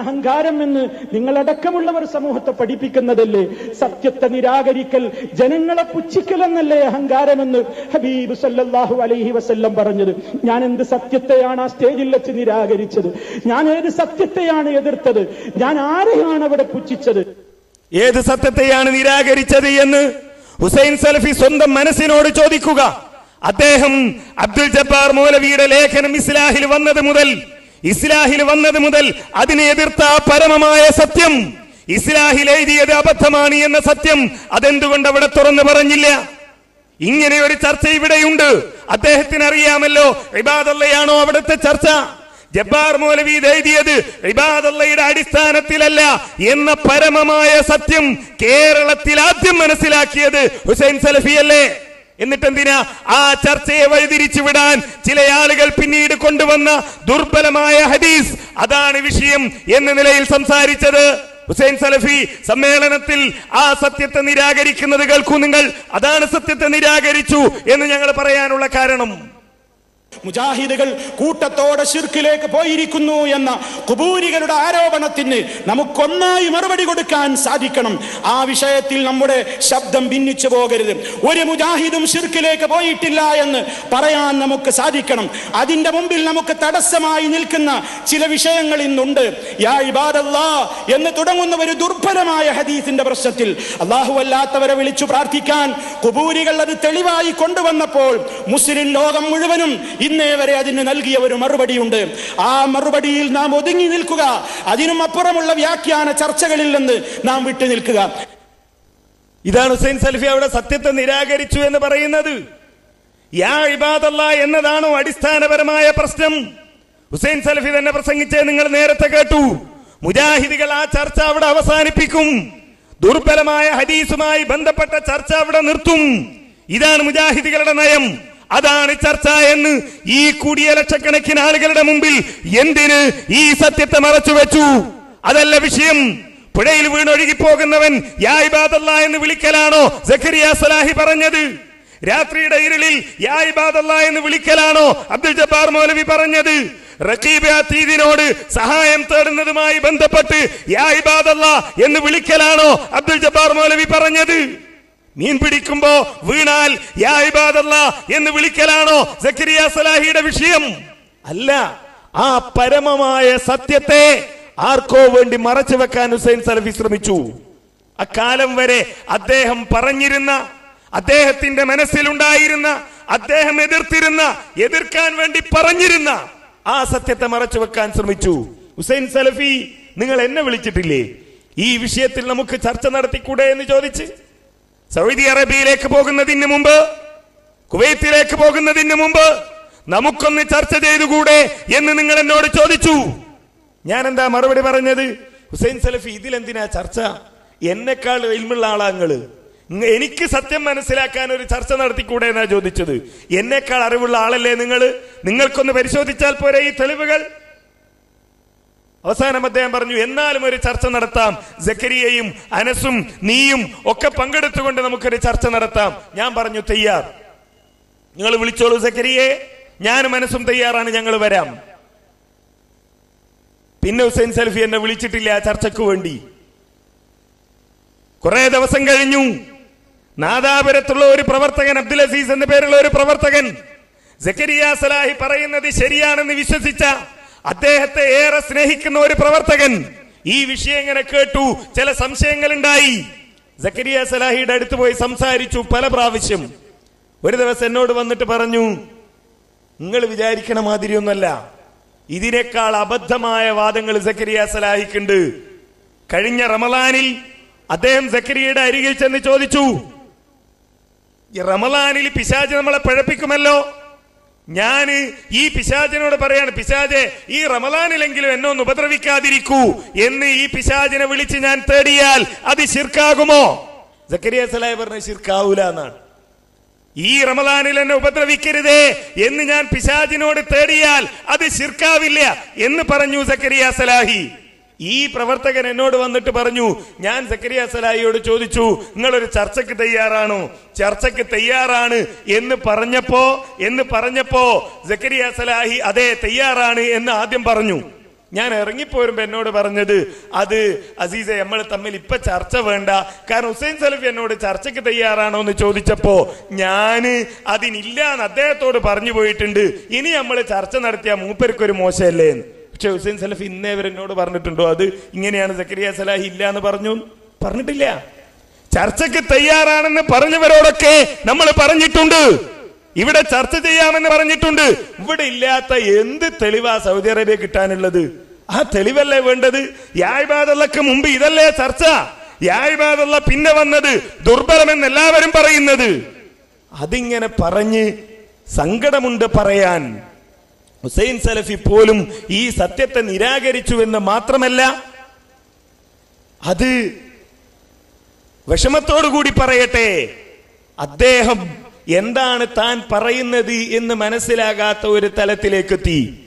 അഹങ്കാരം എന്ന് നിങ്ങളടക്കമുള്ളവർ സമൂഹത്തെ പഠിപ്പിക്കുന്നതല്ലേ? സത്യത്തെ നിരാകരിക്കൽ, ജനങ്ങളെ പുച്ഛിക്കലെന്നല്ലേ അഹങ്കാരമെന്ന് ഹബീബ് സല്ലല്ലാഹു അലൈഹി വസല്ലം പറഞ്ഞത്? ഞാൻ എന്ത് സത്യത്തെയാണ് ആ സ്റ്റേജിൽ വെച്ച് നിരാകരിച്ചത്? ഞാൻ ഏത് സത്യത്തെയാണ് എതിർത്തത്? ഞാൻ ആരെയാണ് അവിടെ പുച്ഛിച്ചത്? ഏത് സത്യത്തെയാണ് നിരാകരിച്ചത് എന്ന് ഹുസൈൻ സലഫി സ്വന്തം മനസ്സിനോട് ചോദിക്കുക. അദ്ദേഹം അബ്ദുൽ ജബ്ബാർ മൗലവിയുടെ ലേഖനം ഇസ്ലാഹിൽ വന്നത് മുതൽ അതിനെ എതിർത്ത പരമമായ സത്യം, ഇസ്ലാഹിൽ എഴുതിയത് അബദ്ധമാണ് എന്ന സത്യം, അതെന്തുകൊണ്ട് അവിടെ തുറന്നു പറഞ്ഞില്ല? ഇങ്ങനെ ഒരു ചർച്ച ഇവിടെയുണ്ട്. അദ്ദേഹത്തിന് അറിയാമല്ലോ ഇബാദല്ലയാണോ അവിടുത്തെ ചർച്ച? ജബ്ബാർ മൗലവി എഴുതിയത് ഇബാദല്ലയുടെ അടിസ്ഥാനത്തിലല്ല എന്ന പരമമായ സത്യം കേരളത്തിൽ ആദ്യം മനസ്സിലാക്കിയത് ഹുസൈൻ സലഫിയല്ലേ? എന്നിട്ടെന്തിനാ ആ ചർച്ചയെ വഴിതിരിച്ചു വിടാൻ ചില ആളുകൾ പിന്നീട് കൊണ്ടുവന്ന ദുർബലമായ ഹദീസ്, അതാണ് വിഷയം എന്ന നിലയിൽ സംസാരിച്ചത്? ഹുസൈൻ സലഫി സമ്മേളനത്തിൽ ആ സത്യത്തെ നിരാകരിക്കുന്നത് കേൾക്കൂ നിങ്ങൾ. അതാണ് സത്യത്തെ നിരാകരിച്ചു എന്ന് ഞങ്ങൾ പറയാനുള്ള കാരണം. മുജാഹിദുകൾ കൂട്ടത്തോടെ ശിർക്കിലേക്ക് പോയിരിക്കുന്നു എന്ന ഖുബൂരികളുടെ ആരോപണത്തിന് നമുക്കൊന്നായി മറുപടി കൊടുക്കാൻ സാധിക്കണം. ആ വിഷയത്തിൽ നമ്മുടെ ശബ്ദം ഭിന്നിച്ചു പോകരുത്. ഒരു മുജാഹിദും ശിർക്കിലേക്ക് പോയിട്ടില്ല എന്ന് പറയാൻ നമുക്ക് സാധിക്കണം. അതിന്റെ മുമ്പിൽ നമുക്ക് തടസ്സമായി നിൽക്കുന്ന ചില വിഷയങ്ങൾ ഇന്നുണ്ട്. യാ ഇബാദല്ലാഹ് എന്ന് തുടങ്ങുന്ന ഒരു ദുർബലമായ ഹദീസിന്റെ പ്രശ്നത്തിൽ അല്ലാഹു അല്ലാത്തവരെ വിളിച്ചു പ്രാർത്ഥിക്കാൻ ഖുബൂരികൾ അത് തെളിവായി കൊണ്ടുവന്നപ്പോൾ മുസ്ലിം ലോകം മുഴുവനും ഇന്നേ വരെ അതിന് നൽകിയ ഒരു മറുപടിയുണ്ട്. ആ മറുപടിയിൽ നാം ഒതുങ്ങി നിൽക്കുക, അതിനും അപ്പുറമുള്ള വ്യാഖ്യാന ചർച്ചകളിൽ നിന്ന് നാം വിട്ടു നിൽക്കുക. ഇതാണ് ഹുസൈൻ സലഫി അവിടെ സത്യത്തെ നിരാകരിച്ചു എന്ന് പറയുന്നത്. യാ ഇബാദല്ലാഹ് എന്നതാണോ അടിസ്ഥാനപരമായ പ്രശ്നം? ഹുസൈൻ സലഫി തന്നെ പ്രസംഗിച്ചേ നിങ്ങൾ നേരത്തെ കേട്ടു. മുജാഹിദുകൾ ആ ചർച്ച അവിടെ അവസാനിപ്പിക്കും, ദുർബലമായ ഹദീസുമായി ബന്ധപ്പെട്ട ചർച്ച അവിടെ നിർത്തും. ഇതാണ് മുജാഹിദുകളുടെ നയം, അതാണ് ചർച്ച എന്ന് ഈ കൂടിയ ലക്ഷക്കണക്കിന് ആളുകളുടെ മുമ്പിൽ എന്തിന് ഈ സത്യത്തെ മറച്ചു വെച്ചു? അതല്ല വിഷയം. പുഴയിൽ വീണൊഴുകി പോകുന്നവൻ യാ ഇബാദല്ലാഹ് എന്ന് വിളിക്കലാണോ സക്കരിയ സലാഹി പറഞ്ഞത്? രാത്രിയുടെ ഇരുളിൽ യാ ഇബാദല്ലാഹ് എന്ന് വിളിക്കലാണോ അബ്ദുൽ ജബ്ബാർ മൗലവി പറഞ്ഞത്? റഖീബ് അതീദിനോട് സഹായം തേടുന്നതുമായി ബന്ധപ്പെട്ട് യാ ഇബാദല്ലാഹ് എന്ന് വിളിക്കലാണോ അബ്ദുൽ ജബ്ബാർ മൗലവി പറഞ്ഞത്? മീൻ പിടിക്കുമ്പോ വീണാൽ യാ ഇബാദല്ലാഹ് എന്ന് വിളിക്കലാണോ സക്കരിയ സലാഹിയുടെ വിഷയം? അല്ല. ആ പരമമായ സത്യത്തെ ആർക്കോ വേണ്ടി മറച്ചു വെക്കാൻ ഹുസൈൻ സലഫി ശ്രമിച്ചു. അക്കാലം വരെ അദ്ദേഹം പറഞ്ഞിരുന്ന, അദ്ദേഹത്തിന്റെ മനസ്സിലുണ്ടായിരുന്ന, അദ്ദേഹം എതിർക്കാൻ വേണ്ടി പറഞ്ഞിരുന്ന ആ സത്യത്തെ മറച്ചു വെക്കാൻ ശ്രമിച്ചു. ഹുസൈൻ സലഫി, നിങ്ങൾ എന്നെ വിളിച്ചിട്ടില്ലേ ഈ വിഷയത്തിൽ നമുക്ക് ചർച്ച നടത്തിക്കൂടെ എന്ന് ചോദിച്ച്? സൗദി അറേബ്യയിലേക്ക് പോകുന്നതിന് മുമ്പ്, കുവൈത്തിലേക്ക് പോകുന്നതിന് മുമ്പ് നമുക്കൊന്ന് ചർച്ച ചെയ്തുകൂടെ എന്ന് നിങ്ങൾ എന്നോട് ചോദിച്ചു. ഞാൻ എന്താ മറുപടി പറഞ്ഞത്? ഹുസൈൻ സലഫി, ഇതിലെന്തിനാ ചർച്ച? എന്നെക്കാൾ ഇൽമുള്ള ആളാങ്ങള്, എനിക്ക് സത്യം മനസ്സിലാക്കാൻ ഒരു ചർച്ച നടത്തിക്കൂടെ എന്നാ ചോദിച്ചത്. എന്നെക്കാൾ അറിവുള്ള ആളല്ലേ നിങ്ങൾക്കൊന്ന് പരിശോധിച്ചാൽ പോരെ ഈ തെളിവുകൾ? അവസാനം അദ്ദേഹം പറഞ്ഞു, എന്നാലും ഒരു ചർച്ച നടത്താം, സക്കരിയയും അനസും നീയും ഒക്കെ പങ്കെടുത്തുകൊണ്ട് നമുക്കൊരു ചർച്ച നടത്താം. ഞാൻ പറഞ്ഞു തയ്യാർ, നിങ്ങൾ വിളിച്ചോളൂ സക്കരിയെ, ഞാനും അനസും തയ്യാറാണ്, ഞങ്ങൾ വരാം. പിന്നെ ഹുസൈൻ സലഫി എന്നെ വിളിച്ചിട്ടില്ല ആ ചർച്ചയ്ക്ക് വേണ്ടി. കുറെ ദിവസം കഴിഞ്ഞു. നാദാപുരത്തുള്ള ഒരു പ്രവർത്തകൻ, അബ്ദുൽ അസീസ് എന്ന പേരുള്ള ഒരു പ്രവർത്തകൻ, സക്കരിയ സലാഹി പറയുന്നത് ശരിയാണെന്ന് വിശ്വസിച്ച, അദ്ദേഹത്തെ ഏറെ സ്നേഹിക്കുന്ന ഒരു പ്രവർത്തകൻ ഈ വിഷയം ഇങ്ങനെ കേട്ടു. ചില സംശയങ്ങൾ ഉണ്ടായി. സക്കരിയ സലാഹിയുടെ അടുത്ത് പോയി സംസാരിച്ചു പല പ്രാവശ്യം. ഒരു ദിവസം എന്നോട് വന്നിട്ട് പറഞ്ഞു, നിങ്ങൾ വിചാരിക്കണ മാതിരിയൊന്നല്ല, ഇതിനേക്കാൾ അബദ്ധമായ വാദങ്ങൾ സക്കരിയ സലാഹിക്കുണ്ട്. കഴിഞ്ഞ റമളാനിൽ അദ്ദേഹം സക്കരിയയുടെ അരികിൽ ചെന്ന് ചോദിച്ചു, റമളാനിൽ പിശാച് നമ്മളെ പഴപ്പിക്കുമല്ലോ, ഞാൻ ഈ പിശാചിനോട് പറയാണ്, പിശാചെ ഈ റമളാനിലെങ്കിലും എന്നെ ഒന്ന് ഉപദ്രവിക്കാതിരിക്കൂ എന്ന് ഈ പിശാചിനെ വിളിച്ച് ഞാൻ തേടിയാൽ അത് ശിർക്കാകുമോ? സക്കരിയ സലാഹി പറഞ്ഞ ശിർക്കാവൂല എന്നാണ്. ഈ റമളാനിൽ എന്നെ ഉപദ്രവിക്കരുതേ എന്ന് ഞാൻ പിശാചിനോട് തേടിയാൽ അത് ശിർക്കാവില്ല എന്ന് പറഞ്ഞു സക്കരിയ സലാഹി. ഈ പ്രവർത്തകൻ എന്നോട് വന്നിട്ട് പറഞ്ഞു, ഞാൻ സക്കരിയ സലാഹിയോട് ചോദിച്ചു, നിങ്ങളൊരു ചർച്ചയ്ക്ക് തയ്യാറാണോ? ചർച്ചയ്ക്ക് തയ്യാറാണ് എന്ന് പറഞ്ഞപ്പോ സക്കരിയ സലാഹി അതെ തയ്യാറാണ് എന്ന് ആദ്യം പറഞ്ഞു. ഞാൻ ഇറങ്ങിപ്പോരുമ്പോ എന്നോട് പറഞ്ഞത്, അത് അസീസെ നമ്മൾ തമ്മിൽ ഇപ്പൊ ചർച്ച വേണ്ട, കാരണം ഹുസൈൻ സലഫി എന്നോട് ചർച്ചയ്ക്ക് തയ്യാറാണോ എന്ന് ചോദിച്ചപ്പോ ഞാന് അതിനില്ലാന്ന് അദ്ദേഹത്തോട് പറഞ്ഞു പോയിട്ടുണ്ട്. ഇനി നമ്മൾ ചർച്ച നടത്തിയ മൂപ്പർക്കൊരു മോശമല്ലേ എന്ന്. പക്ഷെ ഹുസൈൻ സലഫി ഇന്നേ വരെ എന്നോട് പറഞ്ഞിട്ടുണ്ടോ അത് ഇങ്ങനെയാണ് സക്കരിയ സലാഹി ഇല്ല എന്ന് പറഞ്ഞിട്ടില്ല. ചർച്ചയ്ക്ക് തയ്യാറാണെന്ന് പറഞ്ഞവരോടൊക്കെ നമ്മൾ പറഞ്ഞിട്ടുണ്ട്, ഇവിടെ ചർച്ച ചെയ്യാമെന്ന് പറഞ്ഞിട്ടുണ്ട്. ഇവിടെ ഇല്ലാത്ത എന്ത് തെളിവാ സൗദി അറേബ്യ കിട്ടാനുള്ളത്? ആ തെളിവല്ലേ വേണ്ടത്? യാ ഇബാദല്ലക്ക് മുമ്പ് ഇതല്ലേ ചർച്ച? യാ ഇബാദല്ല പിന്നെ വന്നത് ദുർബലമെന്ന് എല്ലാവരും പറയുന്നത്. അതിങ്ങനെ പറഞ്ഞ് സങ്കടമുണ്ട് പറയാൻ. ഹുസൈൻ സലഫി പോലും ഈ സത്യത്തെ നിരാകരിച്ചു എന്ന് മാത്രമല്ല, അത് വിഷമത്തോടു കൂടി പറയട്ടെ, അദ്ദേഹം എന്താണ് താൻ പറയുന്നത് എന്ന് മനസ്സിലാകാത്ത ഒരു തലത്തിലേക്കെത്തി.